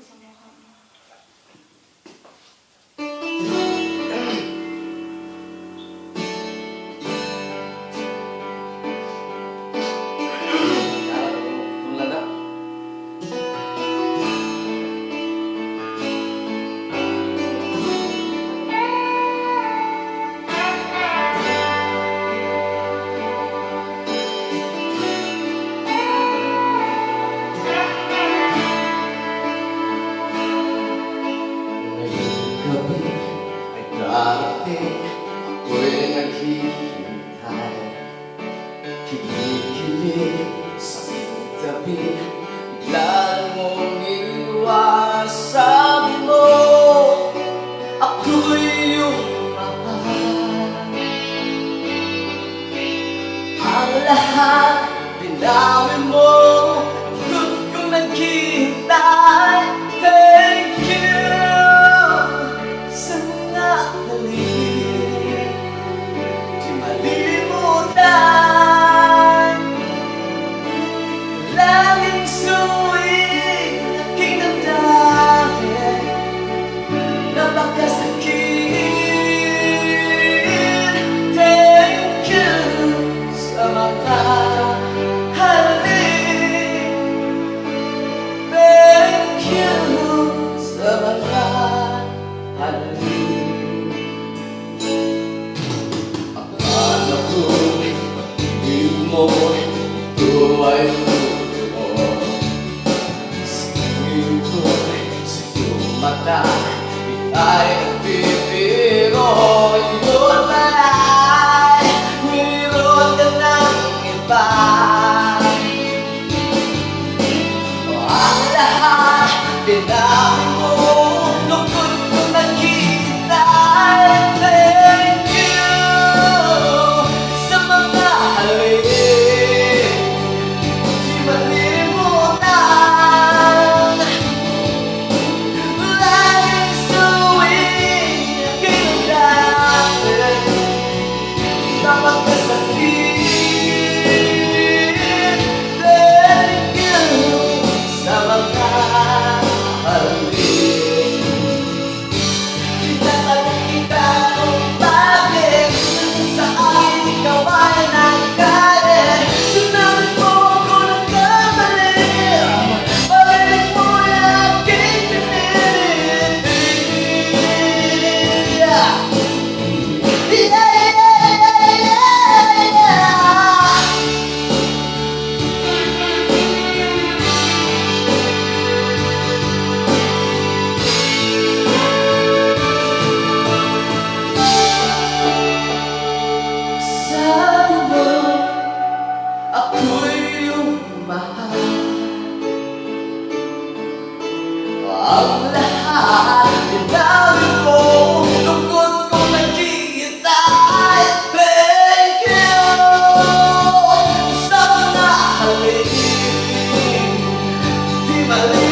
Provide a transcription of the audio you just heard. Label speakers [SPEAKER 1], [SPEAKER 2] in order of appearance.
[SPEAKER 1] sa mukha mo.
[SPEAKER 2] Darating, ako'y naghihintay. Kilig-kilig sa iyong tabi, bigla mong iniwas. Sabi mo, ako'y iyong mahal. Ang lahat binawi mo, ang kong naghihintay. Thank you sa mga halik, di malimutan. Laging suwing aking damdamin, napakasakit. Thank you sa mga halik. Thank you sa mga halik. Akala ko pag-ibig mo, ito ay totoo. Sa tingin ko sa iyong mata, di ay nagbibiro. Yun pala'y mayroon ka ng iba. Ang lahat binawi mo, lungkot ko naghihintay. Thank you sa mga halik, di malimutan. Laging suwing aking damdamin, napakasakit. Thank you sa mga halik. Pinapakita kung bakit sa akin ikaw ay nagkalit. Sinabi mo ako nagkamali, pabalik mo na aking pinilit. Sabi mo, ako'y iyong mahal. Ang lahat binawi mo, lungkot kong naghihintay. Thank you sa mga halik, di mali